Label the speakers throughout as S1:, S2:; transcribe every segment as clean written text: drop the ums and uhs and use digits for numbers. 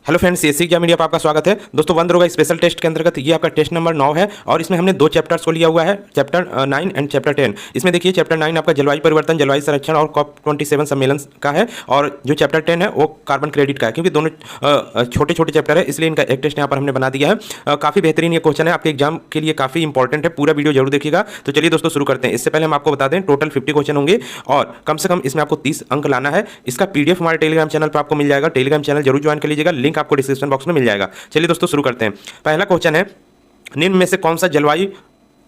S1: Hello friends, CSC exam media पर आपका स्वागत है। दोस्तों, वनदरोगा स्पेशल टेस्ट के अंतर्गत ये आपका टेस्ट नंबर 9 है और इसमें हमने दो चैप्टर्स को लिया हुआ है, चैप्टर 9 एंड चैप्टर 10। इसमें देखिए चैप्टर 9 आपका जलवायु परिवर्तन, जलवायु संरक्षण और COP27 सम्मेलन का है और जो चैप्टर 10 है वो कार्बन क्रेडिट का है। क्योंकि दोनों छोटे छोटे चैप्टर है, इसलिए इनका एक टेस्ट यहाँ पर हमने बना दिया है। काफ़ी बेहतरीन ये क्वेश्चन है, आपके एग्जाम के लिए काफ़ी इंपॉर्टेंट है। पूरा वीडियो जरूर देखिएगा। तो चलिए दोस्तों शुरू करते हैं। इससे पहले हम आपको बता दें टोटल 50 क्वेश्चन होंगे और कम से कम इसमें आपको 30 अंक लाना है। इसका पीडीएफ हमारे टेलीग्राम चैनल पर आपको मिल जाएगा। टेलीग्राम चैनल जरूर ज्वाइन कर लीजिएगा, लिंक आपको डिस्क्रिप्शन बॉक्स में मिल जाएगा। चलिए दोस्तों शुरू करते हैं। पहला क्वेश्चन है, निम्न में से कौन सा जलवायु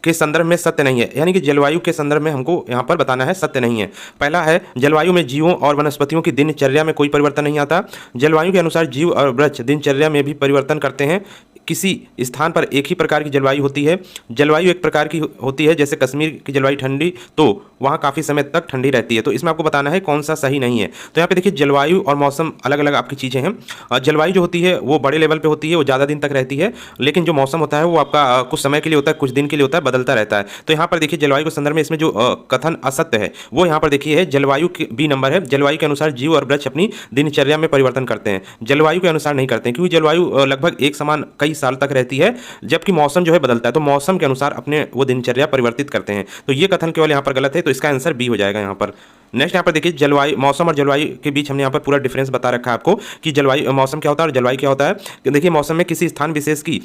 S1: के संदर्भ में सत्य नहीं है? यानी कि जलवायु के संदर्भ में हमको यहाँ पर बताना है सत्य नहीं है। पहला है, जलवायु में जीवों और वनस्पतियों की दिनचर्या में कोई परिवर्तन नहीं आता। जलवायु के अनुसार जीव और वृक्ष दिनचर्या में भी परिवर्तन करते हैं। किसी स्थान पर एक ही प्रकार की जलवायु होती है। जलवायु एक प्रकार की होती है, जैसे कश्मीर की जलवायु ठंडी तो वहाँ काफ़ी समय तक ठंडी रहती है। तो इसमें आपको बताना है कौन सा सही नहीं है। तो यहाँ पे देखिए जलवायु और मौसम अलग अलग आपकी चीज़ें हैं। जलवायु जो होती है वो बड़े लेवल पे होती है, वो ज़्यादा दिन तक रहती है। लेकिन जो मौसम होता है वो आपका कुछ समय के लिए होता है, कुछ दिन के लिए होता है, बदलता रहता है। तो यहाँ पर देखिए जलवायु के संदर्भ में इसमें जो कथन असत्य है वो यहाँ पर देखिए है, जलवायु के बी नंबर है। जलवायु के अनुसार जीव और वृक्ष अपनी दिनचर्या में परिवर्तन करते हैं, जलवायु के अनुसार नहीं करते हैं। क्योंकि जलवायु लगभग एक समान कई साल तक रहती है, जबकि मौसम जो है बदलता है। तो मौसम के अनुसार अपने वो दिनचर्या परिवर्तित करते हैं। तो ये कथन केवल यहाँ पर गलत है, तो इसका आंसर बी हो जाएगा यहाँ पर। नेक्स्ट यहाँ पर देखिए जलवायु, मौसम और जलवायु के बीच हमने यहाँ पर पूरा डिफरेंस बता रखा है आपको कि जलवायु, मौसम क्या होता है और जलवायु क्या होता है। देखिए मौसम में किसी स्थान विशेष की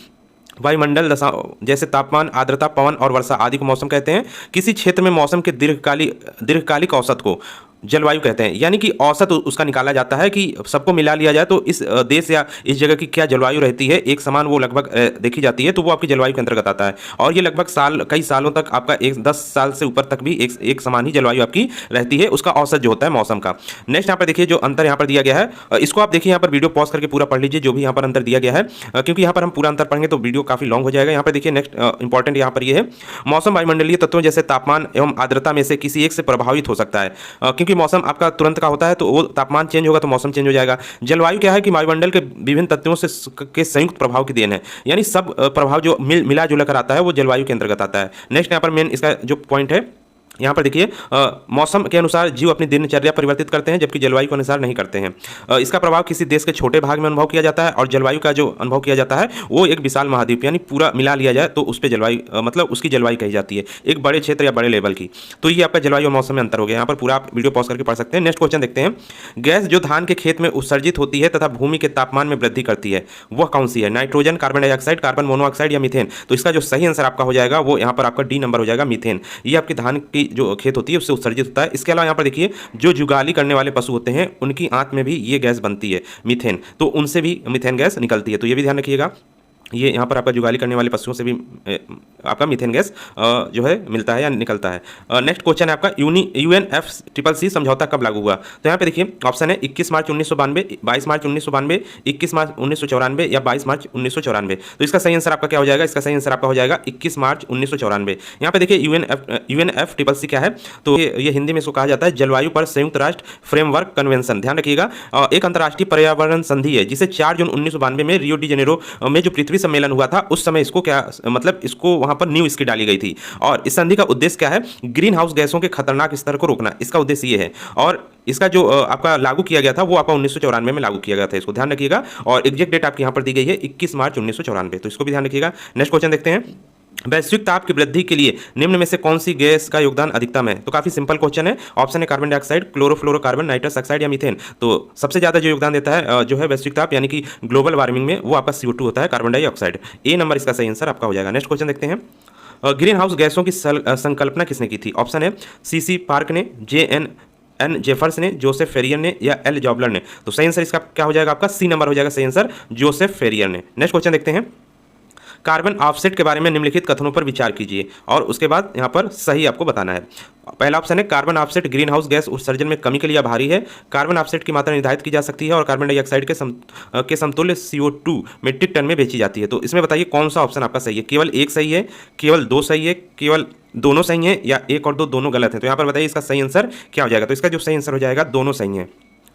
S1: वायुमंडल दशा जैसे तापमान, आर्द्रता, पवन और वर्षा आदि को मौसम कहते हैं। किसी क्षेत्र में मौसम के दीर्घकालिक औसत को जलवायु कहते हैं। यानी कि औसत उसका निकाला जाता है कि सबको मिला लिया जाए तो इस देश या इस जगह की क्या जलवायु रहती है, एक समान वो लगभग देखी जाती है, तो वो आपकी जलवायु के अंतर्गत आता है। और ये लगभग कई सालों तक आपका 10 साल से ऊपर तक भी एक समान ही जलवायु आपकी रहती है, उसका औसत जो होता है मौसम का। नेक्स्ट यहाँ पर देखिए जो अंतर यहाँ पर दिया गया है, इसको आप देखिए यहाँ पर वीडियो पॉज करके पूरा पढ़ लीजिए जो भी यहाँ पर अंतर दिया गया है, क्योंकि यहाँ पर हम पूरा अंतर पढ़ेंगे तो वीडियो काफी लॉन्ग हो जाएगा। यहाँ पर देखिए नेक्स्ट इंपॉर्टेंट यहाँ पर ये है, मौसम वायुमंडलीय तत्वों जैसे तापमान एवं आर्द्रता में से किसी एक से प्रभावित हो सकता है। क्योंकि मौसम आपका तुरंत का होता है तो वो तापमान चेंज होगा तो मौसम चेंज हो जाएगा। जलवायु क्या है कि वायुमंडल के विभिन्न तत्वों से के संयुक्त प्रभाव की देन है, यानी सब प्रभाव जो मिला जुला कर आता है वो जलवायु के अंतर्गत आता है। नेक्स्ट यहाँ पर मेन इसका जो पॉइंट है, यहाँ पर देखिए मौसम के अनुसार जीव अपनी दिनचर्या परिवर्तित करते हैं, जबकि जलवायु के अनुसार नहीं करते हैं। इसका प्रभाव किसी देश के छोटे भाग में अनुभव किया जाता है और जलवायु का जो अनुभव किया जाता है वो एक विशाल महाद्वीप, यानी पूरा मिला लिया जाए तो उस पर जलवायु मतलब उसकी जलवायु कही जाती है, एक बड़े क्षेत्र या बड़े लेवल की। तो ये आपका जलवायु और मौसम में अंतर हो गया। यहाँ पर पूरा आप वीडियो पॉज करके पढ़ सकते हैं। नेक्स्ट क्वेश्चन देखते हैं, गैस जो धान के खेत में उत्सर्जित होती है तथा भूमि के तापमान में वृद्धि करती है वह कौन सी है? Nitrogen, carbon dioxide, carbon monoxide या मीथेन? तो इसका जो सही आंसर आपका हो जाएगा वो यहाँ पर आपका डी नंबर हो जाएगा, मीथेन। ये आपकी धान की जो खेत होती है उत्सर्जित होता है। इसके अलावा यहाँ पर देखिए जो जुगाली करने वाले पशु होते हैं उनकी आंत में भी ये गैस बनती है मीथेन, तो उनसे भी मीथेन गैस निकलती है। तो ये भी ध्यान रखिएगा, ये यहाँ पर आपका जुगाली करने वाले पशुओं से भी आपका मीथेन गैस जो है मिलता है या निकलता है। नेक्स्ट क्वेश्चन है आपका, UNFCCC समझौता कब लागू हुआ? तो यहाँ पे देखिए ऑप्शन है 21 मार्च 1992, 22 मार्च 1992, 21 मार्च 1994 या 22 मार्च 1994। तो इसका सही आंसर आपका क्या हो जाएगा? इसका सही आंसर आपका हो जाएगा 21 मार्च 1994। यहाँ पे देखिए UNFCCC क्या है? तो ये हिंदी में इसको कहा जाता है जलवायु पर संयुक्त राष्ट्र फ्रेमवर्क कन्वेंशन। ध्यान रखिएगा, एक अंतर्राष्ट्रीय पर्यावरण संधि है जिसे 4 जून 1992 में रियो डी जेनेरो में जो पृथ्वी सम्मेलन हुआ था उस समय इसको क्या मतलब इसको वहां पर न्यू इसकी डाली गई थी। और इस संधि का उद्देश्य क्या है? ग्रीन हाउस गैसों के खतरनाक स्तर को रोकना, इसका उद्देश्य ये है। और इसका जो आपका लागू किया गया था वो आपका 1994 में लागू किया गया था, इसको ध्यान रखिएगा। और एग्जैक्ट डेट आपकी यहाँ पर दी गई है 21 मार्च 1994, तो इसको भी ध्यान रखिएगा। नेक्स्ट क्वेश्चन देखते हैं, वैश्विक ताप की वृद्धि के लिए निम्न में से कौन सी गैस का योगदान अधिकतम है? तो काफी सिंपल क्वेश्चन है। ऑप्शन है carbon dioxide, chlorofluorocarbon, nitrous oxide या मीथेन। तो सबसे ज्यादा जो योगदान देता है जो है वैश्विक ताप यानी कि ग्लोबल वार्मिंग में, वो आपका CO2 होता है, कार्बन डाइऑक्साइड। ए नंबर इसका सही आंसर आपका हो जाएगा। नेक्स्ट क्वेश्चन देखते हैं, ग्रीन हाउस गैसों की संकल्पना किसने की थी? ऑप्शन है CC पार्क ने, JN जेफर्स ने, जोसेफ फेरियर ने या L जॉबलर ने। तो सही आंसर इसका क्या हो जाएगा? आपका सी नंबर हो जाएगा सही आंसर, जोसेफ फेरियर ने। नेक्स्ट क्वेश्चन देखते हैं, कार्बन ऑफसेट के बारे में निम्नलिखित कथनों पर विचार कीजिए और उसके बाद यहाँ पर सही आपको बताना है। पहला ऑप्शन है carbon offset green house gas उत्सर्जन में कमी के लिए आभारी है। कार्बन ऑफसेट की मात्रा निर्धारित की जा सकती है और कार्बन डाइऑक्साइड के समतुल्य CO2 मीट्रिक टन में बेची जाती है। तो इसमें बताइए कौन सा ऑप्शन आपका सही है? केवल एक सही है, केवल दो सही है, केवल दोनों सही है या एक और दो दोनों गलत है? तो यहाँ पर बताइए इसका सही आंसर क्या हो जाएगा? तो इसका जो सही आंसर हो जाएगा दोनों सही है।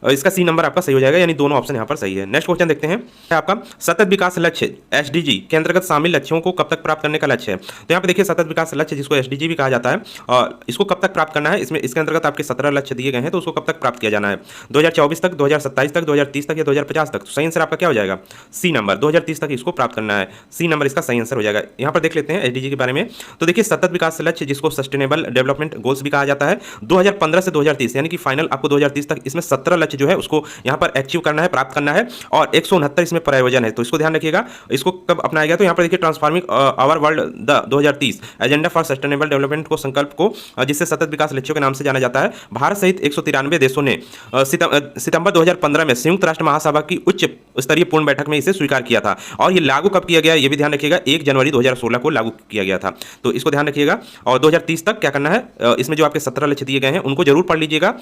S1: इसका सी नंबर आपका सही हो जाएगा, यानी दोनों ऑप्शन यहाँ पर सही है। नेक्स्ट क्वेश्चन देखते हैं, आपका सतत विकास लक्ष्य एसडीजी के अंतर्गत शामिल लक्ष्यों को कब तक प्राप्त करने का लक्ष्य है। तो यहाँ पे देखिए सतत विकास लक्ष्य जिसको एसडीजी भी कहा जाता है, और इसको कब तक प्राप्त करना है, इसमें इसके अंतर्गत आपके 17 लक्ष्य दिए गए हैं, तो उसको कब तक प्राप्त किया जाना है, 2024 तक, 2027 तक, 2030 तक या 2050 तक। तो सही आंसर आपका क्या हो जाएगा, सी नंबर, 2030 तक इसको प्राप्त करना है, सी नंबर इसका सही आंसर हो जाएगा। यहाँ पर देख लेते हैं एसडीजी के बारे में। तो देखिए सतत विकास लक्ष्य जिसको सस्टेनेबल डेवलपमेंट गोल्स भी कहा जाता है, 2015 से 2030 यानी कि फाइनल आपको 2030 तक इसमें 17 लक्ष्य जो है उसको यहाँ पर अचीव करना है, प्राप्त करना है, और 169 इसमें प्रायोजन है, तो इसको ध्यान रखिएगा। इसको कब अपनाया गया, तो यहाँ पर देखिए transforming our world the 2030 agenda for sustainable development को संकल्प को जिससे सतत विकास लक्ष्यों के नाम से जाना जाता है, भारत सहित 193 देशों ने सितंबर 2015 में संयुक्त राष्ट्र महासभा की उच्च स्तरीय पूर्ण बैठक में इसे स्वीकार किया था। और ये लागू कब किया गया, ये भी ध्यान रखिएगा, 1 जनवरी 2016 को लागू किया गया था, तो इसको ध्यान रखिएगा। और 2030 तक क्या करना है, इसमें जो आपके 17 लक्ष्य दिए गए हैं उनको जरूर पढ़ लीजिएगा,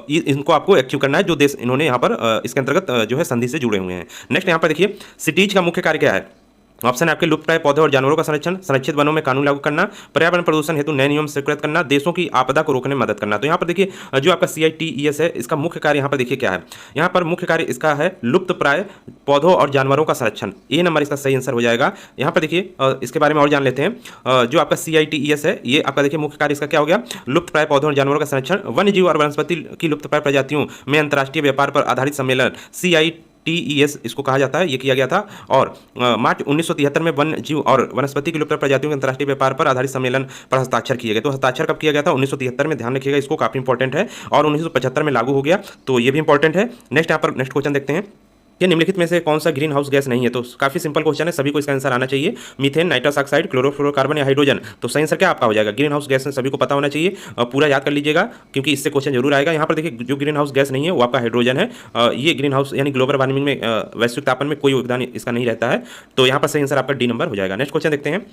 S1: इनको आपको अचीव करना है, जो देश इन्होंने यहाँ पर इसके अंतर्गत जो है संधि से जुड़े हुए हैं। नेक्स्ट यहाँ पर देखिए सिटीज का मुख्य कार्य क्या है। ऑप्शन है आपके लुप्तप्राय पौधे और जानवरों का संरक्षण, संरक्षित वनों में कानून लागू करना, पर्यावरण प्रदूषण हेतु नए नियम स्वीकृत करना, देशों की आपदा को रोकने में मदद करना। तो यहाँ पर देखिए जो आपका CITES है इसका मुख्य कार्य यहाँ पर देखिए क्या है, यहाँ पर मुख्य कार्य इसका है लुप्तप्राय पौधों और जानवरों का संरक्षण, ए नंबर इसका सही आंसर हो जाएगा। यहाँ पर देखिए इसके बारे में और जान लेते हैं, जो आपका CITES है ये आपका देखिए मुख्य कार्य इसका क्या हो गया, लुप्तप्राय पौधों और जानवरों का संरक्षण, वन्य जीव और वनस्पति की लुप्तप्राय प्रजातियों में अंतर्राष्ट्रीय व्यापार पर आधारित सम्मेलन CITES इसको कहा जाता है, ये किया गया था। और मार्च 1973 में वन्य जीव और वनस्पति की लुप्त प्रजातियों के अंतर्राष्ट्रीय व्यापार पर आधारित सम्मेलन पर हस्ताक्षर किए गए। तो हस्ताक्षर कब किया गया था, 1973 में, ध्यान रखिएगा, इसको काफी इंपॉर्टेंट है, और 1975 में लागू हो गया, तो ये भी इंपॉर्टेंट है। नेक्स्ट यहाँ पर नेक्स्ट क्वेश्चन देखते हैं, ये निम्नलिखित में से कौन सा ग्रीन हाउस गैस नहीं है। तो काफी सिंपल क्वेश्चन है, सभी को इसका आंसर आना चाहिए, मीथेन, नाइट्रस ऑक्साइड, क्लोरोफ्लोरोकार्बन या हाइड्रोजन। तो सही आंसर क्या आपका हो जाएगा, ग्रीन हाउस गैस सभी को पता होना चाहिए, पूरा याद कर लीजिएगा क्योंकि इससे क्वेश्चन जरूर आएगा। यहाँ पर देखिए जो ग्रीन हाउस गैस नहीं है वो आपका हाइड्रोजन है, ये ग्रीन हाउस यानी ग्लोबल वार्मिंग में वैश्विक तापमान में कोई योगदान इसका नहीं रहता है, तो यहाँ पर सही आंसर आपका डी नंबर हो जाएगा। नेक्स्ट क्वेश्चन देखते हैं,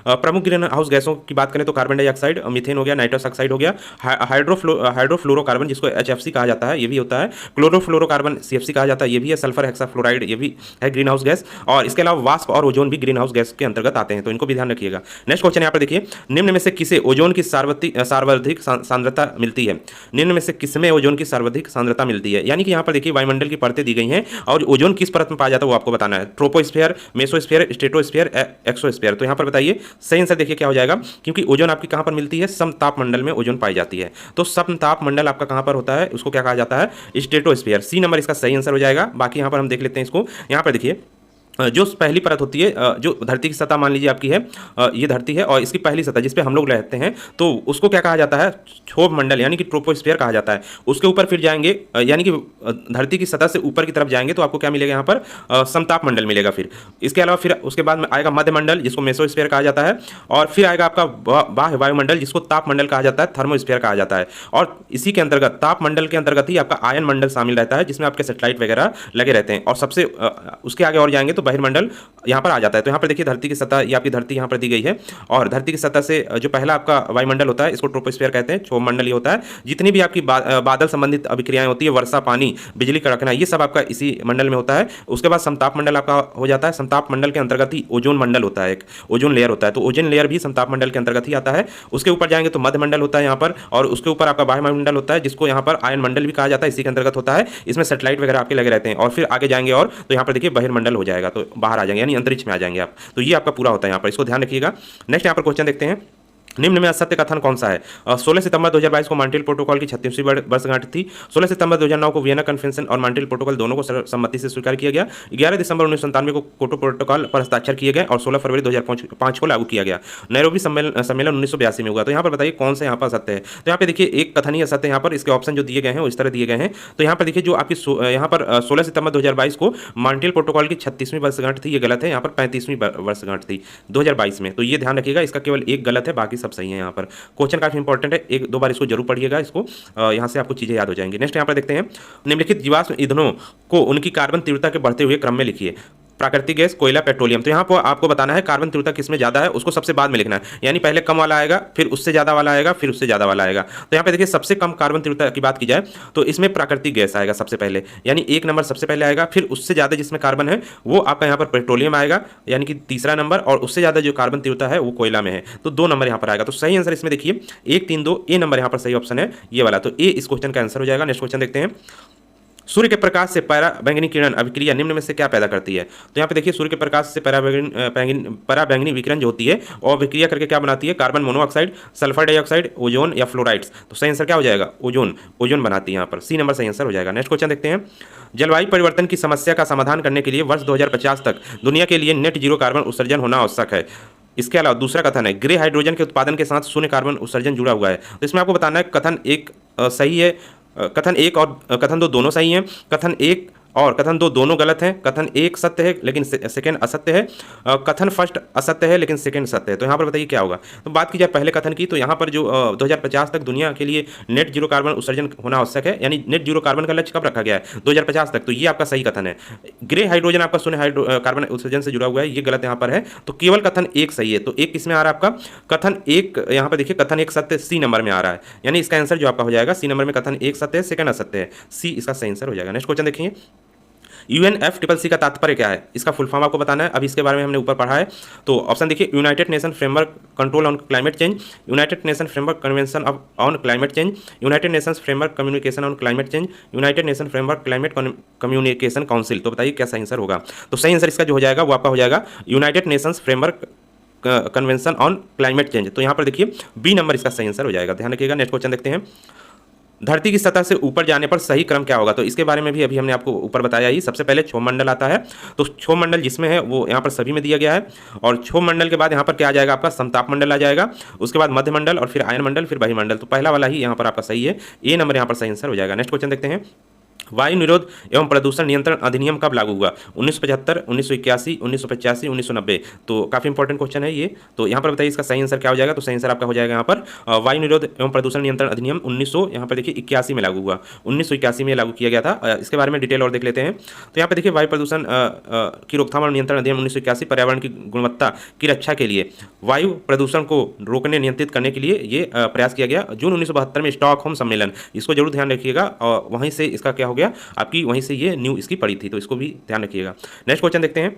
S1: प्रमुख ग्रीन हाउस गैसों की बात करें तो कार्बन डाइऑक्साइड, मीथेन हो गया, नाइट्रस ऑक्साइड हो गया, हाइड्रोफ्लोरोकार्बन जिसको HFC कहा जाता है ये भी होता है, क्लोरोफ्लोरोकार्बन CFC कहा जाता है ये भी है, सल्फर हेक्साफ्लोराइड ये भी है ग्रीन हाउस गैस, और इसके अलावा वाष्प और ओजोन भी ग्रीन हाउस गैस के अंतर्गत आते हैं, तो इनको भी ध्यान रखिएगा। नेक्स्ट क्वेश्चन यहाँ पर देखिए, निम्न में से किसे ओजोन की सर्वाधिक सांद्रता मिलती है, निम्न में से किसमें ओजोन की सर्वाधिक सांद्रता मिलती है, यानी कि यहाँ पर देखिए वायुमंडल की परतें दी गई हैं और ओजोन किस परत में पाया जाता है वो आपको बताना है, ट्रोपोस्फीयर, मेसोस्फीयर, स्ट्रेटोस्फीयर, एक्सोस्फीयर। तो यहाँ पर बताइए सही आंसर देखिए क्या हो जाएगा, क्योंकि ओजोन आपकी कहां पर मिलती है, समताप मंडल में ओजोन पाई जाती है, तो समताप मंडल आपका कहां पर होता है, उसको क्या कहा जाता है, स्ट्रेटोस्फीयर, सी नंबर इसका सही आंसर हो जाएगा। बाकी यहां पर हम देख लेते हैं इसको, यहां पर देखिए जो पहली परत होती है, जो धरती की सतह मान लीजिए आपकी है, ये धरती है और इसकी पहली सतह जिस पे हम लोग रहते हैं, तो उसको क्या कहा जाता है, क्षोभ मंडल यानी कि ट्रोपोस्फीयर कहा जाता है। उसके ऊपर फिर जाएंगे यानी कि धरती की सतह से ऊपर की तरफ जाएंगे तो आपको क्या मिलेगा, यहाँ पर समताप मंडल मिलेगा। फिर इसके अलावा फिर उसके बाद में आएगा मध्य मंडल जिसको मेसोस्फीयर कहा जाता है, और फिर आएगा आपका बाह्य वायुमंडल जिसको ताप मंडल कहा जाता है, थर्मोस्फीयर कहा जाता है, और इसी के अंतर्गत ताप मंडल के अंतर्गत ही आपका आयन मंडल शामिल रहता है जिसमें आपके सैटेलाइट वगैरह लगे रहते हैं, और सबसे उसके आगे और जाएंगे तो बहिर्मंडल यहाँ पर आ जाता है। तो यहाँ पर देखिए धरती की सतह, ये आपकी धरती यहाँ पर दी गई है, और धरती की सतह से जो पहला आपका वायुमंडल होता है इसको ट्रोपोस्फीयर कहते हैं, क्षोभ मंडल ये होता है। जितनी भी आपकी बादल संबंधित अभिक्रियाएं होती है, वर्षा, पानी, बिजली कड़कना, ये सब आपका इसी मंडल में होता है। उसके बाद समताप मंडल आपका हो जाता है, समताप मंडल के अंतर्गत ही ओजोन मंडल होता है, एक ओजोन लेयर होता है, तो ओजोन लेयर भी समताप मंडल के अंतर्गत ही आता है। उसके ऊपर जाएंगे तो मध्य मंडल होता है यहाँ पर, और उसके ऊपर आपका वायुमंडल होता है जिसको यहाँ पर आयन मंडल भी कहा जाता है, इसी के अंतर्गत होता है, इसमें सैटेलाइट वगैरह आपके लगे रहते हैं। और फिर आगे जाएंगे और तो यहाँ पर देखिए बहिर्मंडल हो जाएगा, तो बाहर आ जाएंगे यानी अंतरिक्ष में आ जाएंगे आप, तो ये आपका पूरा होता है यहाँ पर, इसको ध्यान रखिएगा। नेक्स्ट यहाँ पर क्वेश्चन देखते हैं, निम्न में असत्य कथन कौन सा है। 16 सितंबर 2022 को मॉन्ट्रियल प्रोटोकॉल की 36वीं वर्षगांठ थी। 16 सितंबर 2009 को वियना कन्वेंशन और मॉन्ट्रियल प्रोटोकॉल दोनों को सर्वसम्मति से स्वीकार किया गया। 11 दिसंबर 1997 को क्योटो प्रोटोकॉल पर हस्ताक्षर किए गए और 16 फरवरी 2005 को लागू किया गया। नैरोबी सम्मेलन 1982 में हुआ। तो यहाँ पर बताइए कौन सा यहाँ पर असत्य है। तो यहाँ पे देखिए एक कथन ही असत्य है, यहाँ पर इसके ऑप्शन जो दिए गए हैं वो इस तरह दिए गए हैं। तो यहाँ पर देखिए जो आपकी यहाँ पर 16 सितंबर 2022 को मॉन्ट्रियल प्रोटोकॉल की 36वीं वर्षगांठ थी, ये गलत है। यहाँ पर 35वीं वर्षगांठ थी 2022 में, तो ये ध्यान रखिएगा, इसका केवल एक गलत है, बाकी सब सही है। यहाँ पर क्वेश्चन काफी इंपॉर्टेंट है, एक दो बार इसको जरूर पढ़िएगा, इसको यहाँ से आपको चीजें याद हो जाएंगी। नेक्स्ट यहाँ पर देखते हैं, निम्नलिखित जीवाश्म ईंधनों को उनकी कार्बन तीव्रता के बढ़ते हुए क्रम में लिखिए। प्राकृतिक गैस, कोयला, पेट्रोलियम। तो यहाँ पर आपको बताना है कार्बन तीव्रता किसमें ज़्यादा है, उसको सबसे बाद में लिखना है, यानी पहले कम वाला आएगा, फिर उससे ज़्यादा वाला आएगा, फिर उससे ज़्यादा वाला आएगा। तो यहाँ पे देखिए सबसे कम कार्बन तीव्रता की बात की जाए तो इसमें प्राकृतिक गैस आएगा सबसे पहले, यानी 1 नंबर सबसे पहले आएगा। फिर उससे ज़्यादा जिसमें कार्बन है वो आपका यहाँ पर पेट्रोलियम आएगा, यानी कि तीसरा नंबर, और उससे ज़्यादा जो कार्बन तीव्रता है वो कोयला में है, तो 2 नंबर यहाँ पर आएगा। तो सही आंसर इसमें देखिए 1, 3, 2 ए नंबर यहाँ पर सही ऑप्शन है, ये वाला। तो ए इस क्वेश्चन का आंसर हो जाएगा। नेक्स्ट क्वेश्चन देखते हैं, सूर्य के प्रकाश से पराबैंगनी किरण अभिक्रिया निम्न में से क्या पैदा करती है? तो यहाँ पे देखिए सूर्य के प्रकाश से पराबैंगनी विकिरण जो होती है और विक्रिया करके क्या बनाती है? Carbon monoxide, sulphur dioxide, ozone या फ्लोराइड्स। तो सही आंसर क्या हो जाएगा? ओजोन। ओजोन बनाती है यहाँ पर। सी नंबर सही आंसर हो जाएगा। नेक्स्ट क्वेश्चन देखते हैं। जलवायु परिवर्तन की समस्या का समाधान करने के लिए वर्ष 2050 तक दुनिया के लिए नेट जीरो कार्बन उत्सर्जन होना आवश्यक है। इसके अलावा दूसरा कथन है ग्रे हाइड्रोजन के उत्पादन के साथ शून्य कार्बन उत्सर्जन जुड़ा हुआ है। तो इसमें आपको बताना है कथन एक सही है, कथन एक और कथन दो दोनों सही हैं। कथन एक और कथन दो दोनों गलत हैं। कथन एक सत्य है लेकिन सेकंड असत्य है। कथन फर्स्ट असत्य है लेकिन सेकंड सत्य है। तो यहाँ पर बताइए क्या होगा? तो बात की जाए पहले कथन की, तो यहाँ पर जो 2050 तक दुनिया के लिए नेट जीरो कार्बन उत्सर्जन होना आवश्यक है, यानी नेट जीरो कार्बन का लक्ष्य कब रखा गया है? 2050 तक। तो ये आपका सही कथन है। ग्रे हाइड्रोजन आपका शून्य कार्बन उत्सर्जन से जुड़ा हुआ है, ये गलत यहाँ पर है। तो केवल कथन एक सही है। तो एक किसमें आ रहा है आपका? कथन एक यहाँ पर देखिए कथन एक सत्य सी नंबर में आ रहा है, यानी इसका आंसर जो आपका हो जाएगा सी नंबर में कथन एक सत्य है, सेकंड असत्य है। सी इसका सही आंसर हो जाएगा। नेक्स्ट क्वेश्चन देखिए। UNFCCC का तात्पर्य क्या है? इसका फुल फॉर्म आपको बताना है। अभी इसके बारे में हमने ऊपर पढ़ा है। तो ऑप्शन देखिए, United nation framework control on climate change, United nation framework convention on climate change, United Nations framework communication on climate change, United nation framework climate communication council. तो बताइए क्या सही आंसर होगा? तो सही आंसर इसका जो हो जाएगा वो आपका हो जाएगा United Nations framework convention on climate change. तो यहाँ पर देखिए बी नंबर इसका सही आंसर हो जाएगा। ध्यान रखिएगा। नेक्स्ट क्वेश्चन देखते हैं। धरती की सतह से ऊपर जाने पर सही क्रम क्या होगा? तो इसके बारे में भी अभी हमने आपको ऊपर बताया ही। सबसे पहले क्षोभ मंडल आता है। तो क्षोभ मंडल जिसमें है वो यहाँ पर सभी में दिया गया है। और क्षोभ मंडल के बाद यहाँ पर क्या आ जाएगा? आपका समताप मंडल आ जाएगा। उसके बाद मध्य मंडल और फिर आयन मंडल, फिर बहिमंडल। तो पहला वाला ही यहाँ पर आपका सही है। ए नंबर यहाँ पर सही आंसर हो जाएगा। नेक्स्ट क्वेश्चन देखते हैं। वायु निरोध एवं प्रदूषण नियंत्रण अधिनियम कब लागू हुआ? 1975, 1981, 1985, 1990। तो काफी इंपॉर्टेंट क्वेश्चन है ये। तो यहाँ पर बताइए इसका सही आंसर क्या हो जाएगा? तो सही आंसर आपका हो जाएगा यहाँ पर वायु निरोध एवं प्रदूषण नियंत्रण अधिनियम 1900 यहाँ पर देखिए 81 में लागू हुआ। 1981 में लागू किया गया था। इसके बारे में डिटेल और देख लेते हैं। तो यहाँ पर देखिए वायु प्रदूषण की रोकथाम और नियंत्रण अधिनियम 1981 पर्यावरण की गुणवत्ता की रक्षा के लिए वायु प्रदूषण को रोकने नियंत्रित करने के लिए ये प्रयास किया गया। जून 1972 में स्टॉकहोम सम्मेलन, इसको जरूर ध्यान रखिएगा। और वहीं से इसका क्या हो गया आपकी, वहीं से ये न्यू इसकी पड़ी थी। तो इसको भी ध्यान रखिएगा। नेक्स्ट क्वेश्चन देखते हैं।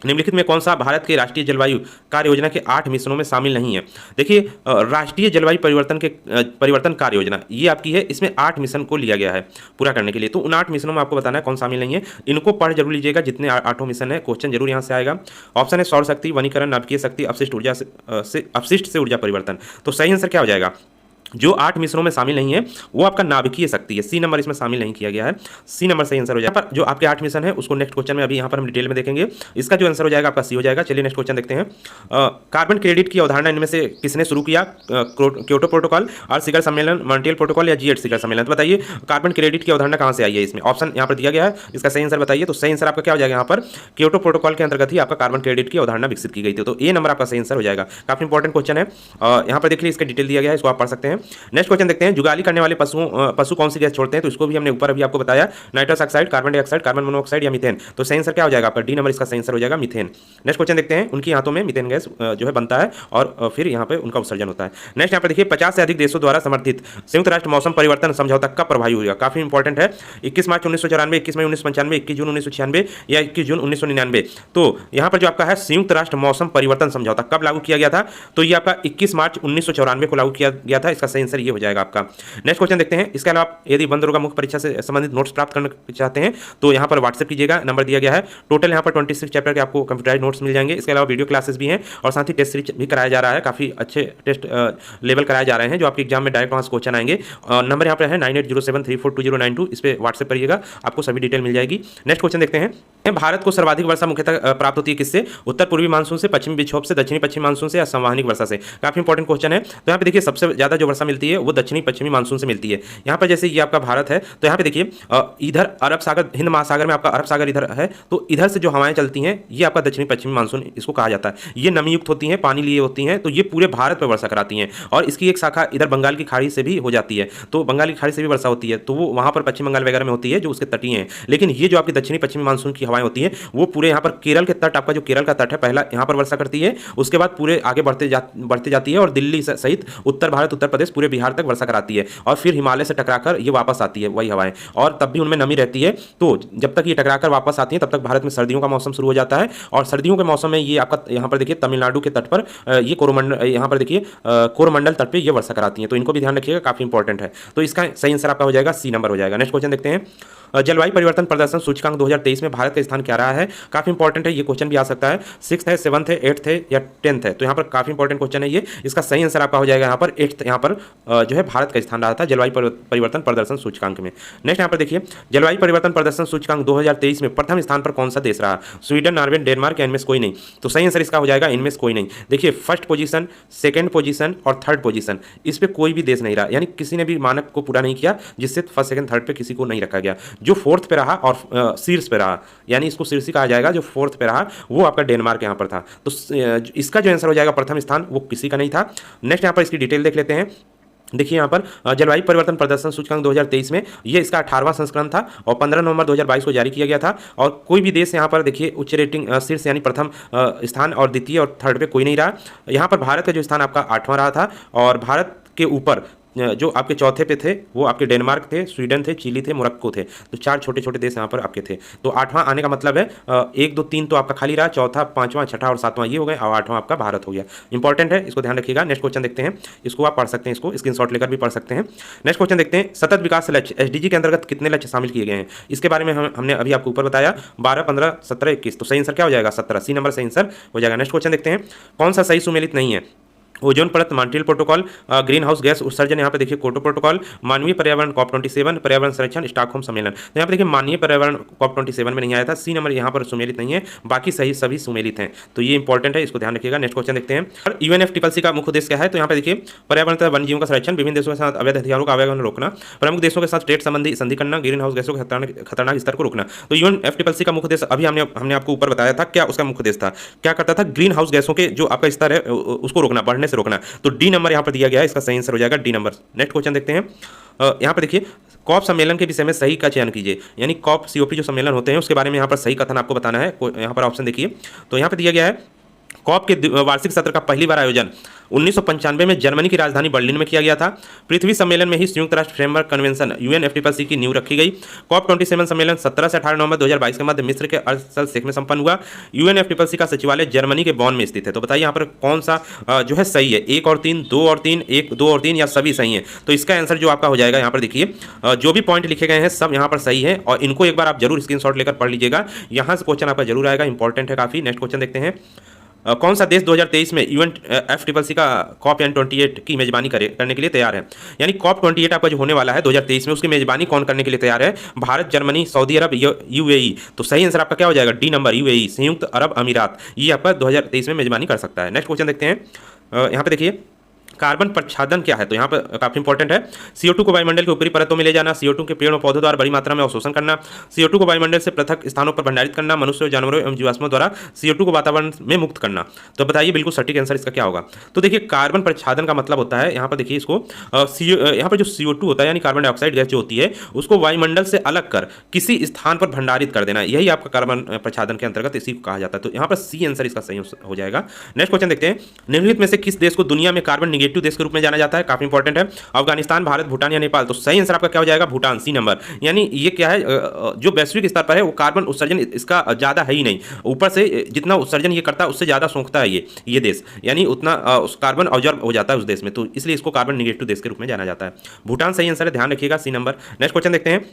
S1: निम्नलिखित में कौन सा भारत के राष्ट्रीय जलवायु कार्य योजना के 8 मिशनों में शामिल नहीं है? देखिए राष्ट्रीय जलवायु परिवर्तन कार्य योजना ये आपकी है। इसमें 8 मिशन को लिया गया है पूरा करने के लिए। तो उन 8 मिशनों में आपको बताना है कौन शामिल नहीं है। इनको पढ़ जरूर लीजिएगा, जितने 8 मिशन है। क्वेश्चन जरूर यहाँ से आएगा। ऑप्शन है सौर शक्ति, वनीकरण, नाभिकीय शक्ति, अपशिष्ट से ऊर्जा परिवर्तन। तो सही आंसर क्या हो जाएगा? जो 8 मिशनों में शामिल नहीं है वो आपका नाभिकीय शक्ति है। सी नंबर इसमें शामिल नहीं किया गया है। सी नंबर सही आंसर हो जाएगा। पर जो आपके 8 मिशन है उसको नेक्स्ट क्वेश्चन में अभी यहाँ पर हम डिटेल में देखेंगे। इसका जो आंसर हो जाएगा आपका सी हो जाएगा। चलिए नेक्स्ट क्वेश्चन देखते हैं। कार्बन क्रेडिट की अवधारणा इनमें से किसने शुरू किया? क्योटो प्रोटोकॉल, अर्थ शिखर सम्मेलन, मॉन्ट्रियल प्रोटोकॉल या G8 शिखर सम्मेलन। तो बताइए कार्बन क्रेडिट की अवधारणा कहाँ से आई है? इसमें ऑप्शन यहाँ पर दिया गया है। इसका सही आंसर बताइए। तो सही आंसर आपका क्या हो जाएगा? यहाँ पर क्योटो प्रोटोकॉल के अंतर्गत ही आपका कार्बन क्रेडिट की अवधारणा विकसित की गई थी। तो ए नंबर आपका सही आंसर हो जाएगा। काफी इंपॉर्टेंट क्वेश्चन है। यहाँ पर देखिए इसका डिटेल दिया गया है, इसको आप पढ़ सकते हैं। नेक्स्ट क्वेश्चन देखते हैं। जुगाली करने वाले पशु कौन सी गैस छोड़ते हैं? तो इसको भी हमने ऊपर अभी आपको बताया। Nitrous oxide, carbon dioxide, carbon monoxide या मीथेन। तो सही आंसर क्या हो जाएगा आपका? डी नंबर इसका सही आंसर हो जाएगा, मीथेन। नेक्स्ट क्वेश्चन देखते हैं। उनकी हाथों में मीथेन गैस जो है बनता है और फिर यहाँ पे उनका उत्सर्जन होता है। नेक्स्ट यहाँ पर देखिए 50 से अधिक देशों द्वारा समर्थित संयुक्त राष्ट्र मौसम परिवर्तन समझौता कब प्रभावी हुआ? काफी इंपॉर्टेंट है। 21 मार्च 1994, 21 मई 1995, 21 जून 1996 या 21 जून 1999। तो यहाँ पर जो आपका है संयुक्त राष्ट्र मौसम परिवर्तन समझौता कब लागू किया गया था? तो ये आपका 21 मार्च 1994 को लागू किया गया था। इसका सही आंसर ये हो जाएगा आपका। नेक्स्ट क्वेश्चन देखते हैं। इसके अलावा यदि बंद दरोगा मुख्य परीक्षा से संबंधित नोट्स प्राप्त करना चाहते हैं तो यहाँ पर व्हाट्सएप कीजिएगा, नंबर दिया गया है। टोटल यहाँ पर 26 चैप्टर के आपको कंप्यूटराइज नोट्स मिल जाएंगे। इसके अलावा वीडियो क्लासेस भी हैं और साथ ही टेस्ट सीरीज भी कराया जा रहा है। काफी अच्छे टेस्ट लेवल कराए जा रहे हैं जो आपके एग्जाम में डायरेक्ट वहाँ से क्वेश्चन आएंगे। नंबर यहाँ पर है 9807342092। इस पर व्हाट्सएप करिएगा, आपको सभी डिटेल मिल जाएगी। नेक्स्ट क्वेश्चन देखते हैं। भारत को सर्वाधिक वर्षा मुख्यतः प्राप्त होती है किससे? उत्तर पूर्वी मानसून से, पश्चिमी विक्षोभ से, दक्षिणी पश्चिमी मानसून से या संवहनिक वर्षा से। काफी इंपॉर्टेंट क्वेश्चन है। तो यहाँ पे देखिए सबसे ज्यादा जो वर्षा मिलती है वो दक्षिणी पश्चिमी मानसून से मिलती है। यहाँ पर जैसे ये आपका भारत है तो यहाँ पे देखिए इधर अरब सागर, हिंद महासागर में आपका अरब सागर इधर है। तो इधर से जो हवाएं चलती हैं ये आपका दक्षिणी पश्चिमी मानसून इसको कहा जाता है। ये नमी युक्त होती हैं, पानी लिए होती हैं। तो ये पूरे भारत पर वर्षा कराती हैं और इसकी एक शाखा इधर बंगाल की खाड़ी से भी हो जाती है। तो बंगाल की खाड़ी से भी वर्षा होती है। तो वो वहाँ पर पश्चिम बंगाल वगैरह में होती है जो उसके तटीय हैं। लेकिन ये जो आपकी दक्षिणी पश्चिमी मानसून की हवाएं होती हैं वो पूरे यहाँ पर केरल के तट, आपका जो केरल का तट है पहला यहाँ पर वर्षा करती है। उसके बाद पूरे आगे बढ़ते जाती है और दिल्ली सहित उत्तर भारत, उत्तर प्रदेश, पूरे बिहार तक वर्षा कराती है और फिर हिमालय से टकराकर ये वापस आती है वही हवाएं, और तब भी उनमें नमी रहती है। तो जब तक ये टकराकर वापस आती है तब तक भारत में सर्दियों का मौसम शुरू हो जाता है। और सर्दियों के मौसम में ये आपका यहाँ पर देखिए तमिलनाडु के तट पर ये कोरोमंडल, यहाँ पर देखिए कोरोमंडल तट पे ये वर्षा कराती है। तो इनको भी ध्यान रखिएगा, काफी इंपॉर्टेंट है। तो इसका सही आंसर आपका हो जाएगा सी नंबर हो जाएगा। नेक्स्ट क्वेश्चन देखते हैं। जलवायु परिवर्तन प्रदर्शन सूचकांक 2023 में भारत का स्थान क्या रहा है। काफी इंपॉर्टेंट है, ये क्वेश्चन भी आ सकता है। 6th है, 7th है, 8th है या 10th है, तो यहाँ पर काफी इंपॉर्टेंट क्वेश्चन है ये। इसका सही आंसर आपका हो जाएगा यहाँ पर 8th, यहाँ पर जो है भारत का स्थान रहा था जलवायु परिवर्तन प्रदर्शन सूचकांक में। नेक्स्ट यहाँ पर देखिए, जलवायु परिवर्तन प्रदर्शन सूचकांक 2023 में प्रथम स्थान पर कौन सा देश रहा। स्वीडन, नॉर्वे, डेनमार्क या इनमें से कोई नहीं। तो सही आंसर इसका हो जाएगा इनमें से कोई नहीं। देखिए, फर्स्ट पोजीशन, सेकंड पोजीशन और थर्ड पोजीशन, इस पे कोई भी देश नहीं रहा, यानी किसी ने भी मानक को पूरा नहीं किया, जिससे फर्स्ट सेकंड थर्ड पे किसी को नहीं रखा गया। जो फोर्थ पे रहा और शीर्ष पे रहा, यानी इसको शीर्ष कहा जाएगा, जो फोर्थ पे रहा वो आपका डेनमार्क यहाँ पर था। तो इसका जो आंसर हो जाएगा प्रथम स्थान वो किसी का नहीं था। नेक्स्ट यहाँ पर इसकी डिटेल देख लेते हैं। देखिए यहाँ पर जलवायु परिवर्तन प्रदर्शन सूचकांक 2023 में ये इसका 18वां संस्करण था और 15 नवंबर 2022 को जारी किया गया था। और कोई भी देश यहाँ पर देखिए उच्च रेटिंग शीर्ष यानी प्रथम स्थान और द्वितीय और थर्ड पे कोई नहीं रहा। यहाँ पर भारत का जो स्थान आपका 8वां रहा था और भारत के ऊपर जो आपके चौथे पे थे वो आपके डेनमार्क थे, स्वीडन थे, चिली थे, मोरक्को थे। तो 4 छोटे छोटे देश यहाँ पर आपके थे। तो 8वां आने का मतलब है 1 2 3 तो आपका खाली रहा, चौथा, 5वां, 6ठा और 7वां ये हो गए और 8वां आपका भारत हो गया। इंपॉर्टेंट है, इसको ध्यान रखिएगा। नेक्स्ट क्वेश्चन देखते हैं, इसको आप पढ़ सकते हैं, इसको स्क्रीनशॉट लेकर भी पढ़ सकते हैं। नेक्स्ट क्वेश्चन देखते हैं, सतत विकास लक्ष्य एसडीजी के अंतर्गत कितने लक्ष्य शामिल किए गए हैं। इसके बारे में हमने अभी आपको ऊपर बताया 12, 15, 17, 21। तो सही आंसर क्या हो जाएगा 17, सी नंबर सही आंसर हो जाएगा। नेक्स्ट क्वेश्चन देखते हैं, कौन सा सही सुमेलित नहीं है। ओजोन परत, Montreal protocol, green house gas उत्सर्जन, यहाँ पे देखिए क्योटो प्रोटोकॉल, मानवीय पर्यावरण COP27, पर्यावरण संरक्षण, स्टॉकहोम सम्मेलन। तो यहाँ पे देखिए मानवीय पर्यावरण COP27 में नहीं आया था, सी नंबर यहाँ पर सुमेलित नहीं है, बाकी सही सभी सुमेलित हैं। तो ये इंपॉर्टेंट है, इसको ध्यान रखिएगा। नेक्स्ट क्वेश्चन देखते हैं, और UNFCCC का मुख्य उद्देश्य क्या है। तो यहाँ पे देखिए पर्यावरण तथा वन्यजीवों का संरक्षण, विभिन्न देशों के साथ अवैध हथियारों का आवागमन रोकना, प्रमुख देशों के साथ ट्रेड संबंधी संधि करना, ग्रीन हाउस गैसों के खतरनाक स्तर को रोकना। तो UNFCCC का मुख्य उद्देश्य अभी हमने आपको ऊपर बताया था, क्या उसका मुख्य उद्देश्य था, क्या करता था, ग्रीन हाउस गैसों के जो आपका स्तर है उसको रोकना, बढ़ने से रोकना। तो डी नंबर यहाँ पर दिया गया है, इसका सही आंसर हो जाएगा डी नंबर। नेक्स्ट क्वेश्चन देखते हैं, यहाँ पर देखिए कॉप सम्मेलन के विषय में सही का चयन कीजिए, यानी कॉप COP जो सम्मेलन होते हैं उसके बारे में यहाँ पर सही कथन आपको बताना है। यहाँ पर ऑप्शन देखिए, तो यहाँ पर दिया गया है कॉप के वार्षिक सत्र का पहली बार आयोजन 1995 में जर्मनी की राजधानी बर्लिन में किया गया था। पृथ्वी सम्मेलन में ही संयुक्त राष्ट्र फ्रेमवर्क कन्वेंशन UNFCCC की नींव रखी गई। COP27 सम्मेलन 17 से 18 नवंबर 2022 के मध्य मिस्र के अल शेख में संपन्न हुआ। UNFCCC का सचिवालय जर्मनी के बॉन में स्थित है। तो बताइए यहाँ पर कौन सा जो है सही है, 1 और 3, 2 और 3, 1, 2 और 3 या सभी सही है। तो इसका आंसर जो आपका हो जाएगा, यहाँ पर देखिए जो भी पॉइंट लिखे गए हैं सब यहाँ पर सही है और इनको एक बार आप जरूर स्क्रीनशॉट लेकर पढ़ लीजिएगा, यहाँ से क्वेश्चन आपका जरूर आएगा, इंपॉर्टेंट है काफी। नेक्स्ट क्वेश्चन देखते हैं, कौन सा देश 2023 में UNFCCC का COP28 की मेजबानी करने के लिए तैयार है। यानी COP28 आपका जो होने वाला है 2023 में, उसकी मेजबानी कौन करने के लिए तैयार है। भारत, जर्मनी, सऊदी अरब, UAE। तो सही आंसर आपका क्या हो जाएगा, डी नंबर UAE, संयुक्त अरब अमीरात। ये आपका 2023 में मेजबानी कर सकता है। नेक्स्ट क्वेश्चन देखते हैं, यहाँ पे देखिए कार्बन प्रच्छादन क्या है। तो यहाँ पर काफी इंपॉर्टेंट है, CO2 को वायुमंडल के ऊपरी परतों में ले जाना, CO2 के पेड़ और पौधों द्वारा बड़ी मात्रा में अवशोषण करना, CO2 को वायुमंडल से पृथक स्थानों पर भंडारित करना, मनुष्य, जानवरों एवं जीवाश्मों द्वारा CO2 को वातावरण में मुक्त करना। तो बताइए बिल्कुल सटीक आंसर इसका क्या होगा। तो देखिए कार्बन प्रच्छादन का मतलब होता है, यहाँ पर देखिए इसको यहाँ पर जो CO2 होता है यानी कार्बन डाइऑक्साइड गैस जो होती है उसको वायुमंडल से अलग कर किसी स्थान पर भंडारित कर देना, यही आपका कार्बन प्रच्छादन के अंतर्गत इसी को कहा जाता है। तो यहाँ पर सी आंसर इसका सही हो जाएगा। नेक्स्ट क्वेश्चन देखते हैं, निम्नलिखित में से किस देश को दुनिया में कार्बन निगेटिव देश के रूप में जाना जाता है। काफी इंपॉर्टेंट है, अफगानिस्तान, भारत, भूटान या नेपाल। तो सही आंसर आपका क्या हो जाएगा, भूटान, सी नंबर। यानी ये क्या है, जो वैश्विक स्तर पर है वो कार्बन उत्सर्जन इसका ज्यादा है ही नहीं, ऊपर से जितना उत्सर्जन ये करता है उससे ज्यादा सोखता है ये देश, यानी उतना कार्बन ऑब्जर्व हो जाता है उस देश में, तो इसलिए इसको कार्बन निगेटिव देश के रूप में जाना जाता है। भूटान सही आंसर है, ध्यान रखिएगा, सी नंबर। नेक्स्ट क्वेश्चन देखते हैं,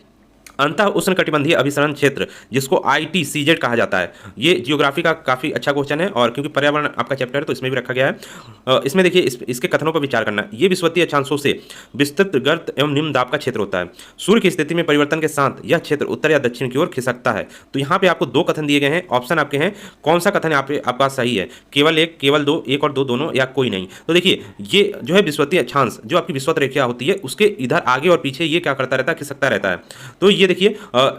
S1: अंतः उष्णकटिबंधीय अभिसरण क्षेत्र जिसको ITCZ कहा जाता है, ये जियोग्राफी का काफी अच्छा क्वेश्चन है और क्योंकि पर्यावरण आपका चैप्टर है तो इसमें भी रखा गया है। इसमें देखिए इसके कथनों पर विचार करना, ये विषुवतीय अक्षांशों से विस्तृत गर्त एवं निम्न दाब का क्षेत्र होता है। सूर्य की स्थिति में परिवर्तन के साथ यह क्षेत्र उत्तर या दक्षिण की ओर खिसकता है। तो यहाँ पे आपको 2 कथन दिए गए हैं, ऑप्शन आपके हैं, कौन सा कथन आपका सही है, केवल 1, केवल 2, 1 और 2 दोनों या कोई नहीं। तो देखिए ये जो है विषुवतीय अक्षांश जो आपकी विषुवत रेखा होती है उसके इधर आगे और पीछे ये क्या करता रहता है, खिसकता रहता है। तो ये देखिए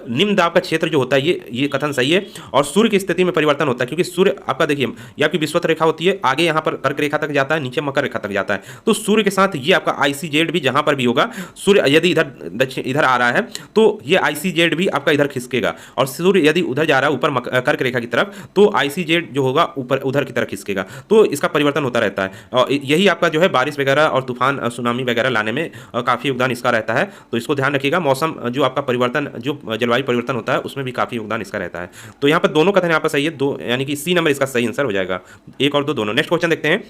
S1: निम्न दाब का क्षेत्र जो होता है ये कथन सही है और सूर्य की स्थिति में परिवर्तन होता है क्योंकि सूर्य आपका देखिए ये आपकी विषुवत रेखा होती है, आगे यहाँ पर कर्क रेखा तक जाता है, नीचे मकर रेखा तक जाता है। तो सूर्य के साथ ये आपका ICZ भी जहां पर भी होगा, सूर्य यदि इधर आ रहा है तो ये ICZ भी आपका इधर खिसकेगा और सूर्य यदि उधर जा रहा है ऊपर कर्क रेखा की तरफ तो ICZ जो होगा ऊपर उधर की तरफ खिसकेगा। तो इसका परिवर्तन होता रहता है और यही आपका जो है बारिश वगैरह और तूफान सुनामी वगैरह लाने में काफी योगदान इसका रहता है। तो इसको ध्यान रखिएगा, मौसम जो आपका परिवर्तन जो जलवायु परिवर्तन होता है उसमें भी काफी योगदान इसका रहता है। तो यहाँ पर दोनों कथन यहाँ पर सही है, 2 यानी कि सी नंबर इसका सही आंसर हो जाएगा, 1 और 2 दोनों। नेक्स्ट क्वेश्चन देखते हैं,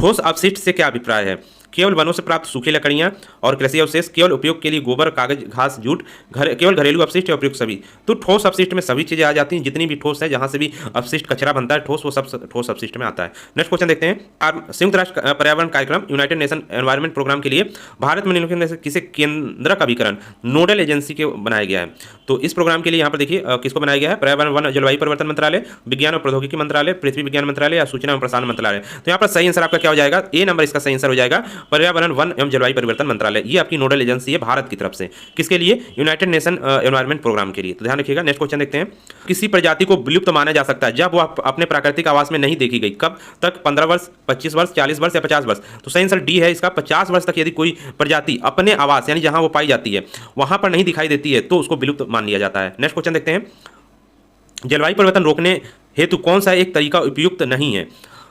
S1: ठोस अपशिष्ट से क्या अभिप्राय है। केवल वनों से प्राप्त सूखी लकड़ियां और कृषि अवशेष, केवल उपयोग के लिए गोबर, कागज, घास, जूट, केवल घरेलू अपशिष्ट या उपयुक्त सभी। तो ठोस अपशिष्ट में सभी चीजें आ जाती हैं, जितनी भी ठोस है, जहां से भी अपशिष्ट कचरा बनता है ठोस, वो सब ठोस अपशिष्ट में आता है। नेक्स्ट क्वेश्चन देखते हैं। संयुक्त राष्ट्र पर्यावरण कार्यक्रम यूनाइटेड नेशन एनवायरमेंट प्रोग्राम के लिए भारत में निम्नलिखित में से किसे केंद्रक अभिकरण नोडल एजेंसी के बनाया गया है? तो इस प्रोग्राम के लिए यहाँ पर देखिए किसको बनाया गया है? पर्यावरण, वन, जलवायु परिवर्तन मंत्रालय, विज्ञान और प्रौद्योगिकी मंत्रालय, पृथ्वी विज्ञान मंत्रालय या सूचना एवं प्रसारण मंत्रालय। तो यहाँ पर सही आंसर आपका क्या हो जाएगा? ए नंबर इसका सही आंसर हो जाएगा, पर्यावरण, वन एवं जलवायु परिवर्तन मंत्रालय। ये आपकी नोडल एजेंसी है भारत की तरफ से। किसके लिए? यूनाइटेड नेशन एनवायरमेंट प्रोग्राम के लिए। तो ध्यान रखिएगा। नेक्स्ट क्वेश्चन देखते हैं। किसी प्रजाति को विलुप्त माना जा सकता है जब वो अपने प्राकृतिक आवास में नहीं देखी गई? कब तक? 15 वर्ष, 25 वर्ष, 40 वर्ष या 50 वर्ष? तो सही आंसर डी है इसका, 50 वर्ष तक यदि कोई प्रजाति अपने आवास यानी जहां वो पाई जाती है वहां पर नहीं दिखाई देती है तो उसको विलुप्त मान लिया जाता है। नेक्स्ट क्वेश्चन देखते हैं। जलवायु परिवर्तन रोकने हेतु कौन सा एक तरीका उपयुक्त नहीं है?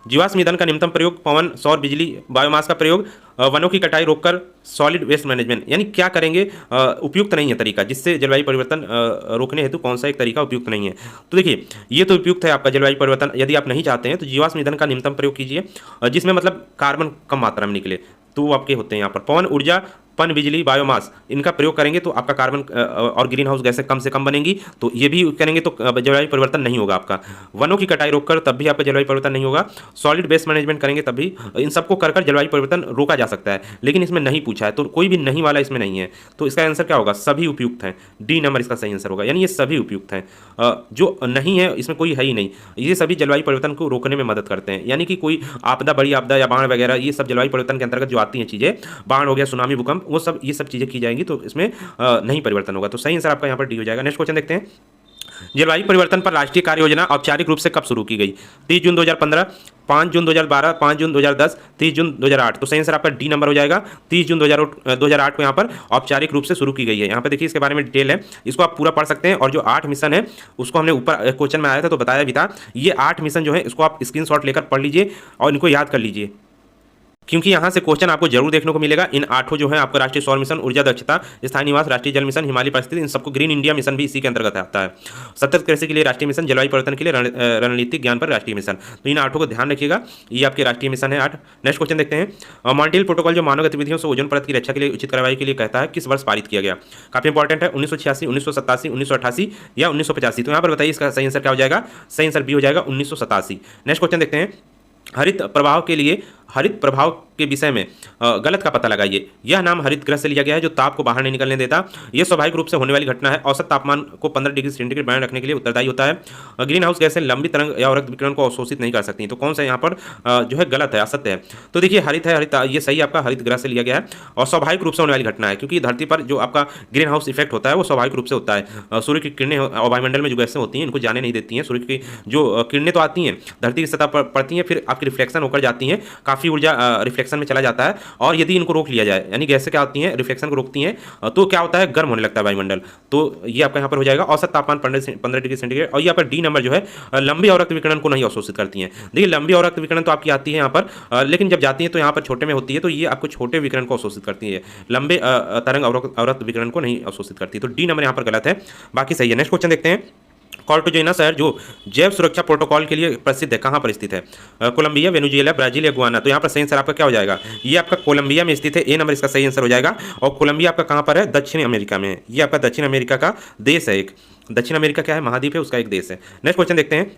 S1: जीवाश्म ईंधन का न्यूनतम प्रयोग, पवन, सौर बिजली, बायोमास का प्रयोग, वनों की कटाई रोककर, सॉलिड वेस्ट मैनेजमेंट। यानी क्या करेंगे उपयुक्त नहीं है तरीका, जिससे जलवायु परिवर्तन रोकने हेतु कौन सा एक तरीका उपयुक्त नहीं है? तो देखिए ये तो उपयुक्त है आपका जलवायु परिवर्तन। यदि आप नहीं चाहते हैं तो जीवाश्म ईंधन का न्यूनतम प्रयोग कीजिए, जिसमें मतलब कार्बन कम मात्रा में निकले, तो वो आपके होते हैं यहाँ पर। पवन ऊर्जा, पन बिजली, बायोमास, इनका प्रयोग करेंगे तो आपका कार्बन और ग्रीन हाउस गैसें कम से कम बनेंगी, तो ये भी करेंगे तो जलवायु परिवर्तन नहीं होगा आपका। वनों की कटाई रोककर तब भी आपका जलवायु परिवर्तन नहीं होगा। सॉलिड वेस्ट मैनेजमेंट करेंगे तब भी। इन सबको कर कर जलवायु परिवर्तन रोका जा सकता है, लेकिन इसमें नहीं पूछा है, तो कोई भी नहीं वाला इसमें नहीं है। तो इसका आंसर क्या होगा? सभी उपयुक्त हैं। डी नंबर इसका सही आंसर होगा, यानी ये सभी उपयुक्त हैं। जो नहीं है इसमें कोई है ही नहीं। ये सभी जलवायु परिवर्तन को रोकने में मदद करते हैं, यानी कि कोई आपदा, बड़ी आपदा या बाढ़ वगैरह, ये सब जलवायु परिवर्तन के अंतर्गत जो आती हैं चीज़ें, बाढ़ हो गया, सुनामी, भूकंप, वो सब ये सब चीज़ें की जाएंगी तो इसमें नहीं परिवर्तन होगा। तो सही आंसर आपका यहाँ पर डी हो जाएगा। नेक्स्ट क्वेश्चन देखते हैं। जलवायु परिवर्तन पर राष्ट्रीय कार्य योजना औपचारिक रूप से कब शुरू की गई? 30 जून 2015, 5 जून 2012, 5 जून 2010, 30 जून 2008। तो सही आंसर आपका डी नंबर हो जाएगा। 30 जून 2008 को यहाँ पर औपचारिक रूप से शुरू की गई है। यहाँ पे देखिए इसके बारे में डिटेल है, इसको आप पूरा पढ़ सकते हैं। और जो 8 मिशन है उसको हमने ऊपर क्वेश्चन में आया था तो बताया भी था। ये 8 मिशन जो है इसको आप स्क्रीनशॉट लेकर पढ़ लीजिए और इनको याद कर लीजिए, क्योंकि यहाँ से क्वेश्चन आपको जरूर देखने को मिलेगा। इन 8 जो है आपका राष्ट्रीय सौर मिशन, ऊर्जा दक्षता, स्थायी निवास, राष्ट्रीय जल मिशन, हिमालय परिस्थिति, इन सबको ग्रीन इंडिया मिशन भी इसी के अंतर्गत आता है। सतत कृषि के लिए राष्ट्रीय मिशन, जलवायु परिवर्तन के लिए रणनीतिक ज्ञान पर राष्ट्रीय मिशन। तो इन 8 को ध्यान रखिएगा, ये आपके राष्ट्रीय मिशन है 8। नेक्स्ट क्वेश्चन देखते हैं। मॉन्ट्रियल प्रोटोकॉल जो मानव गतिविधियों से ओजोन परत की रक्षा के लिए उचित कार्रवाई के लिए कहता है, किस वर्ष पारित किया गया? काफी इंपॉर्टेंट है। 1986, 1987, 1988 या 1985? तो यहाँ पर बताइए इसका सही आंसर क्या हो जाएगा? सही आंसर बी हो जाएगा, 1987। नेक्स्ट क्वेश्चन देखते हैं। हरित प्रभाव के लिए, हरित प्रभाव के विषय में गलत का पता लगाइए। यह नाम हरित गृह से लिया गया है जो ताप को बाहर नहीं निकलने देता। यह स्वाभाविक रूप से होने वाली घटना है। औसत तापमान को 15 डिग्री सेंटीग्रेड बनाए रखने के लिए उत्तरदायी होता है। ग्रीन हाउस गैसें लंबी तरंग या अवरक्त विकिरण को अवशोषित नहीं कर सकती। तो कौन सा यहाँ पर जो है गलत है, असत्य है? तो देखिए हरित है, हरित ये सही आपका हरित गृह से लिया गया है। और स्वाभाविक रूप से होने वाली घटना है, क्योंकि धरती पर जो आपका ग्रीन हाउस इफेक्ट होता है वो स्वाभाविक रूप से होता है। सूर्य की किरणें और वायुमंडल में जो गैसें होती हैं इनको जाने नहीं देती हैं। सूर्य की जो किरणें तो आती हैं धरती की सतह पर पड़ती हैं, फिर आपकी रिफ्लेक्शन होकर जाती हैं, काफ़ी ऊर्जा रिफ्लेक्शन में चला जाता है। और यदि इनको रोक लिया जाए, यानी गैसें क्या होती हैं रिफ्लेक्शन को रोकती हैं, तो क्या होता है? गर्म होने लगता है वायुमंडल। तो ये आपका यहाँ पर हो जाएगा औसत तापमान 15 डिग्री सेंटीग्रेड। और ये आपका डी नंबर जो है लंबी अवरक्त विकिरण को नहीं अवशोषित करती हैं। देखिए लंबी अवरक्त विकिरण तो आपकी आती है यहाँ पर, लेकिन जब जाती है तो यहाँ पर छोटे में होती है, तो ये आपको छोटे विकिरण को अवशोषित करती है, लंबे तरंग अवरक्त विकिरण को नहीं अवशोषित करती। तो डी नंबर यहाँ पर गलत है, बाकी सही है। नेक्स्ट क्वेश्चन देखते हैं। कार्टागेना शहर जो जैव सुरक्षा प्रोटोकॉल के लिए प्रसिद्ध है, कहाँ पर स्थित है? कोलंबिया, वेनेजुएला, ब्राजील या गुआना? तो यहाँ पर सही आंसर आपका क्या हो जाएगा? ये आपका कोलंबिया में स्थित है। ए नंबर इसका सही आंसर हो जाएगा। और कोलंबिया आपका कहाँ पर है? दक्षिण अमेरिका में है। ये आपका दक्षिण अमेरिका का देश है एक। दक्षिण अमेरिका क्या है? महाद्वीप है, उसका एक देश है। नेक्स्ट क्वेश्चन देखते हैं।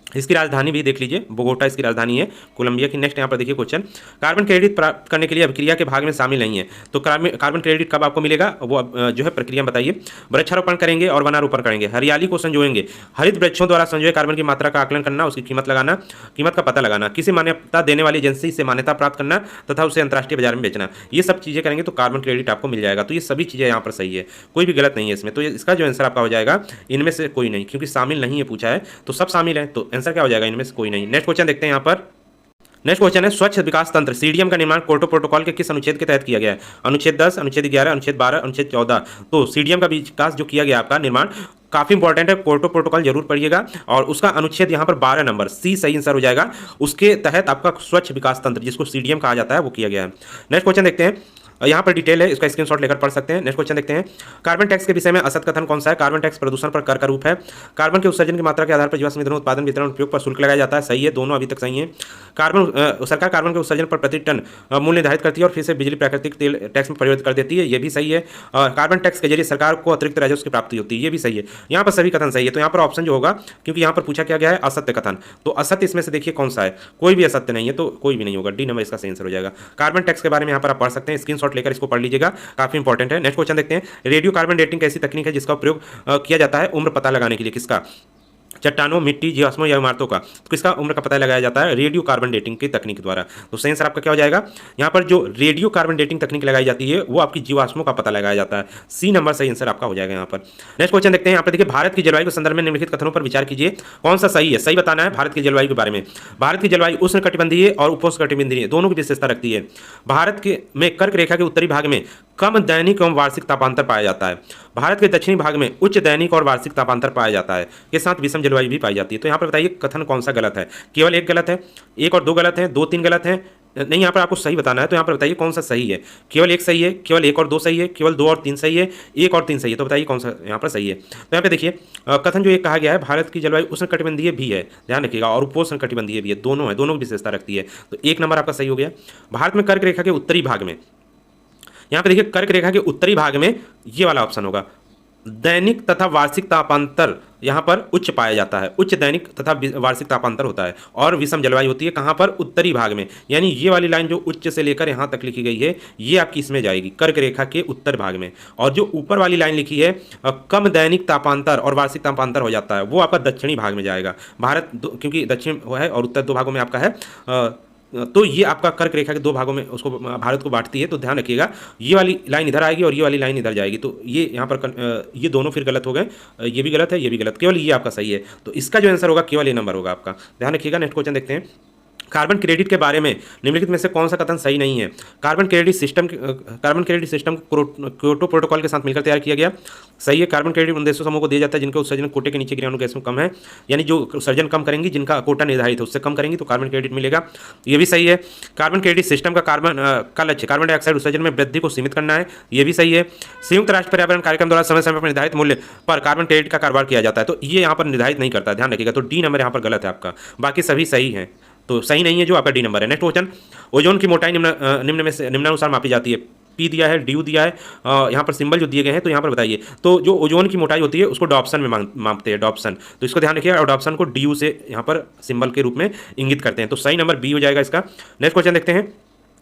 S1: इसकी राजधानी भी देख लीजिए, बोगोटा इसकी राजधानी है कोलंबिया की। नेक्स्ट यहाँ पर देखिए क्वेश्चन। कार्बन क्रेडिट प्राप्त करने के लिए अभिक्रिया के भाग में शामिल नहीं है, तो कार्बन क्रेडिट कब आपको मिलेगा? वो जो है प्रक्रिया बताइए। वृक्षारोपण करेंगे और वनारोपण करेंगे, हरियाली को संजोएंगे, हरित वृक्षों द्वारा संजोए कार्बन की मात्रा का आकलन करना, उसकी कीमत लगाना, कीमत का पता लगाना, किसी मान्यता देने वाली एजेंसी से मान्यता प्राप्त करना तथा उसे अंतर्राष्ट्रीय बाजार में बेचना। ये सब चीज़ें करेंगे तो कार्बन क्रेडिट आपको मिल जाएगा। तो ये सभी चीज़ें यहाँ पर सही है, कोई भी गलत नहीं है इसमें। तो इसका जो आंसर आपका हो जाएगा इनमें से कोई नहीं, क्योंकि शामिल नहीं है पूछा है, तो सब शामिल है, तो आंसर क्या हो जाएगा? इनमें से कोई नहीं। नेक्स्ट क्वेश्चन देखते हैं यहाँ पर। नेक्स्ट क्वेश्चन है स्वच्छ विकास तंत्र सीडीएम का निर्माण क्योटो प्रोटोकॉल के किस अनुच्छेद के तहत किया गया है? अनुच्छेद 10, अनुच्छेद 11, अनुच्छेद 12, अनुच्छेद 14। तो सीडीएम का विकास जो किया गया आपका निर्माण काफी इंपॉर्टेंट है, क्योटो प्रोटोकॉल जरूर पढ़िएगा। और उसका अनुच्छेद यहाँ पर 12 नंबर, सी सही आंसर हो जाएगा। उसके तहत आपका स्वच्छ विकास तंत्र जिसको सीडीएम कहा जाता है वो किया गया है। नेक्स्ट क्वेश्चन देखते हैं। यहाँ पर डिटेल है, इसका स्क्रीनशॉट लेकर पढ़ सकते हैं। नेक्स्ट क्वेश्चन देखते हैं, कार्बन टैक्स के विषय में असत कथन कौन सा है? कार्बन टैक्स प्रदूषण पर कर का रूप है। कार्बन के उत्सर्जन की मात्रा के आधार पर जीवाश्म ईंधन उत्पादन, वितरण, उपयोग पर शुल्क लगाया जाता है। सही है, दोनों अभी तक सही है। सरकार कार्बन के उत्सर्जन पर प्रति टन मूल्य निर्धारित करती है और फिर से बिजली प्राकृतिक तेल टैक्स में परिवर्तित कर देती है, ये भी सही है। कार्बन टैक्स के जरिए सरकार को अतिरिक्त राजस्व की प्राप्ति होती है, ये भी सही है। यहाँ पर सभी कथन सही है, तो यहाँ पर ऑप्शन जो होगा, क्योंकि यहाँ पर पूछा क्या गया है असत्य कथन, तो असत्य इसमें से देखिए कौन सा है, कोई भी असत्य नहीं है, तो कोई भी नहीं होगा, डी नंबर इसका सही आंसर हो जाएगा। कार्बन टैक्स के बारे में यहाँ पर आप पढ़ सकते हैं, स्क्रीनशॉट लेकर इसको पढ़ लीजिएगा, काफी इंपॉर्टेंट है। नेक्स्ट क्वेश्चन देखते हैं, रेडियो कार्बन डेटिंग ऐसी तकनीक है जिसका उपयोग किया जाता है उम्र पता लगाने के लिए, किसका? चट्टानों, मिट्टी, जीवाश्मों या इमारतों का, तो किसका उम्र का पता लगाया जाता है? रेडियो कार्बन डेटिंग की तकनीक द्वारा। तो सही आंसर आपका क्या हो जाएगा? यहाँ पर जो रेडियो कार्बन डेटिंग तकनीक लगाई जाती है वो आपकी जीवाश्मों का पता लगाया जाता है, सी नंबर सही आंसर आपका हो जाएगा यहाँ पर। नेक्स्ट क्वेश्चन देखते हैं, यहाँ पर देखिए, भारत की जलवायु के संदर्भ में निम्नलिखित कथनों पर विचार कीजिए, कौन सा सही है? सही बताना है भारत की जलवायु के बारे में। भारत की जलवायु उष्णकटिबंधीय और उपोष्णकटिबंधीय दोनों की विशेषता रखती है। भारत के में कर्क रेखा के उत्तरी भाग में कम दैनिक एवं वार्षिक तापांतर पाया जाता है। भारत के दक्षिणी भाग में उच्च दैनिक और वार्षिक तापांतर पाया जाता है, के साथ विषम जलवायु भी पाई जाती है। तो यहाँ पर बताइए कथन कौन सा गलत है? केवल एक गलत है, एक और दो गलत है, दो तीन गलत है, नहीं, यहाँ पर आपको सही बताना है। तो यहाँ पर बताइए कौन सा सही है? केवल एक सही है, केवल एक और दो सही है, केवल दो और तीन सही है, एक और तीन सही है, तो बताइए कौन सा यहाँ पर सही है? तो यहाँ पे देखिए कथन जो एक कहा गया है, भारत की जलवायु उष्णकटिबंधीय भी है, ध्यान रखिएगा, और उपोष्णकटिबंधीय भी है, दोनों है, दोनों की विशेषता रखती है, तो एक नंबर आपका सही हो गया। भारत में कर्क रेखा के उत्तरी भाग में, यहाँ पे देखिए कर्क रेखा के उत्तरी भाग में ये वाला ऑप्शन होगा, दैनिक तथा वार्षिक तापांतर यहाँ पर उच्च पाया जाता है, उच्च दैनिक तथा वार्षिक तापांतर होता है, और विषम जलवायु होती है कहाँ पर? उत्तरी भाग में, यानी ये वाली लाइन जो उच्च से लेकर यहाँ तक लिखी गई है ये आपकी इसमें जाएगी, कर्क रेखा के उत्तर भाग में। और जो ऊपर वाली लाइन लिखी है कम दैनिक तापांतर और वार्षिक तापांतर हो जाता है, वो आपका दक्षिणी भाग में जाएगा। भारत क्योंकि दक्षिण है और उत्तर दो भागों में आपका है, तो ये आपका कर्क रेखा के दो भागों में उसको भारत को बांटती है, तो ध्यान रखिएगा ये वाली लाइन इधर आएगी और ये वाली लाइन इधर जाएगी, तो ये यहाँ पर ये दोनों फिर गलत हो गए, ये भी गलत है, ये भी गलत, केवल ये आपका सही है, तो इसका जो आंसर होगा केवल ये नंबर होगा आपका, ध्यान रखिएगा। नेक्स्ट क्वेश्चन देखते हैं, कार्बन क्रेडिट के बारे में निम्नलिखित में से कौन सा कथन सही नहीं है? Carbon credit system Kyoto protocol के साथ मिलकर तैयार किया गया, सही है। कार्बन क्रेडिट उन देशों समूह को दिया जाता है जिनके उत्सर्जन कोटे के नीचे ग्रीनहाउस गैस में कम है, यानी जो उत्सर्जन कम करेंगी, जिनका कोटा निर्धारित है उससे कम करेंगी तो कार्बन क्रेडिट मिलेगा, ये भी सही है। कार्बन क्रेडिट सिस्टम का का लक्ष्य कार्बन डाइऑक्साइड उत्सर्जन में वृद्धि को सीमित करना है, ये भी सही है। संयुक्त राष्ट्र पर्यावरण कार्यक्रम द्वारा समय समय पर निर्धारित मूल्य पर कार्बन क्रेडिट का कारोबार किया जाता है, तो ये यहाँ पर निर्धारित नहीं करता, ध्यान रखिएगा, तो डी नंबर यहाँ पर गलत है आपका, बाकी सभी सही है, तो सही नहीं है जो आपका डी नंबर है। नेक्स्ट क्वेश्चन, ओजोन की मोटाई निम्नानुसार मापी जाती है, पी दिया है, ड्यू दिया है, यहाँ पर सिंबल जो दिए गए हैं, तो यहाँ पर बताइए, तो जो ओजोन की मोटाई होती है उसको डॉप्सन में मापते हैं, डॉप्सन, तो इसको ध्यान रखिए, और डॉप्सन को ड्यू से यहाँ पर सिंबल के रूप में इंगित करते हैं, तो सही नंबर बी हो जाएगा इसका। नेक्स्ट क्वेश्चन देखते हैं,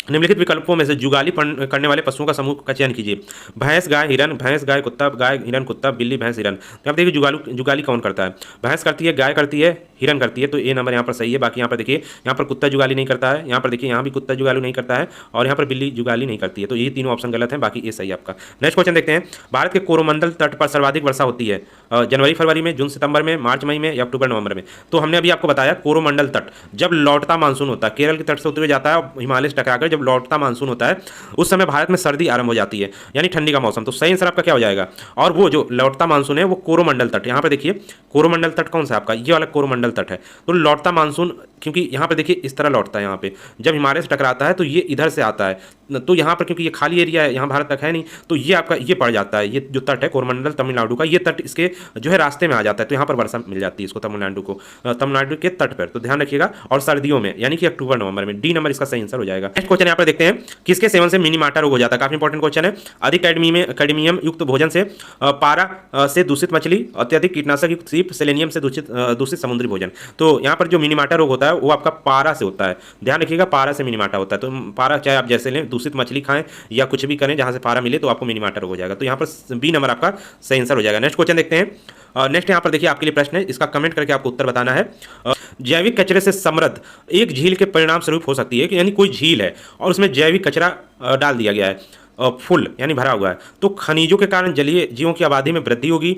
S1: निम्नलिखित विकल्पों में से जुगाली करने वाले पशुओं का समूह का चयन कीजिए, भैंस गाय हिरन, भैंस गाय कुत्ता, गाय हिरन कुत्ता, बिल्ली भैंस हिरन। तो आप देखिए जुगाली कौन करता है? भैंस करती है, गाय करती है, हिरन करती है, तो ये नंबर यहाँ पर सही है। बाकी यहाँ पर देखिए, यहाँ पर कुत्ता जुगाली नहीं करता है, यहाँ पर देखिए यहाँ भी कुत्ता जुगाली नहीं करता है, और यहाँ पर बिल्ली जुगाली नहीं करती है, तो ये तीनों ऑप्शन गलत हैं, बाकी ये सही है आपका। नेक्स्ट क्वेश्चन देखते हैं, भारत के कोरोमंडल तट पर सर्वाधिक वर्षा होती है जनवरी फरवरी में, जून सितंबर में, मार्च मई में या अक्टूबर नवंबर में? तो हमने अभी आपको बताया कोरोमंडल तट जब लौटता मानसून होता है, केरल के तट से होते हुए जाता है, हिमालय से टकराकर जब लौटता मानसून होता है उस समय भारत में सर्दी आरंभ हो जाती है, यानी ठंडी का मौसम, तो सही आंसर आपका क्या हो जाएगा? और वो जो लौटता मानसून है वो कोरोमंडल तट, यहाँ पर देखिए कोरोमंडल तट कौन सा आपका? ये वाला कोरोमंडल तट है, तो लौटता मानसून, क्योंकि यहाँ पे देखिए इस तरह लौटता है, यहाँ पे जब हिमालय से टकराता है तो ये इधर से आता है, तो यहाँ पर क्योंकि ये खाली एरिया है, यहाँ भारत तक है नहीं, तो ये आपका ये पड़ जाता है, ये जो तट है कोरोमंडल तमिलनाडु का, ये तट इसके जो है रास्ते में आ जाता है, तो यहाँ पर वर्षा मिल जाती है इसको, तमिलनाडु के तट पर, तो ध्यान रखिएगा, और सर्दियों में यानी कि अक्टूबर नवंबर में, डी नंबर इसका सही आंसर हो जाएगा। नेक्स्ट क्वेश्चन यहाँ पर देखते हैं, किसके सेवन से मिनीमाटा रोग हो जाता है? काफी इंपॉर्टेंट क्वेश्चन है। अधिक कैडमियम युक्त भोजन से, पारा से दूषित मछली, अत्यधिक कीटनाशक युक्त सीप, सेलेनियम से दूषित समुद्री भोजन। तो यहाँ पर जो मिनीमाटा रोग होता है वो आपका पारा से होता है, ध्यान रखिएगा, पारा से मिनीमाटा होता है, तो पारा चाहे आप जैसे लें, दूषित मछली खाएं या कुछ भी करें जहां से पारा मिले तो आपको मिनीमाटा रोग हो जाएगा, तो यहाँ पर बी नंबर आपका सही आंसर हो जाएगा। नेक्स्ट क्वेश्चन देखते हैं, नेक्स्ट यहाँ पर देखिए आपके लिए प्रश्न है, इसका कमेंट करके आपको उत्तर बताना है। जैविक कचरे से समृद्ध एक झील के परिणाम स्वरूप हो सकती है कि यानी कोई झील है और उसमें जैविक कचरा डाल दिया गया है, फुल यानी भरा हुआ है, तो खनिजों के कारण जलीय जीवों की आबादी में वृद्धि होगी,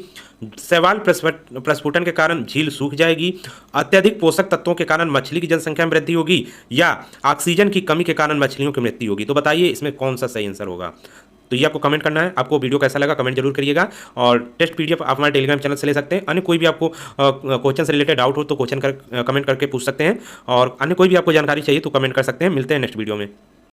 S1: शैवाल प्रस्फुटन के कारण झील सूख जाएगी, अत्यधिक पोषक तत्वों के कारण मछली की जनसंख्या में वृद्धि होगी, या ऑक्सीजन की कमी के कारण मछलियों की मृत्यु होगी। तो बताइए इसमें कौन सा सही आंसर होगा? तो ये आपको कमेंट करना है। आपको वीडियो कैसा लगा कमेंट जरूर करिएगा, और टेस्ट पीडीएफ आप हमारे टेलीग्राम चैनल से ले सकते हैं। अन्य कोई भी आपको क्वेश्चन से रिलेटेड डाउट हो तो कमेंट करके पूछ सकते हैं, और अन्य कोई भी आपको जानकारी चाहिए तो कमेंट कर सकते हैं। मिलते हैं नेक्स्ट वीडियो में।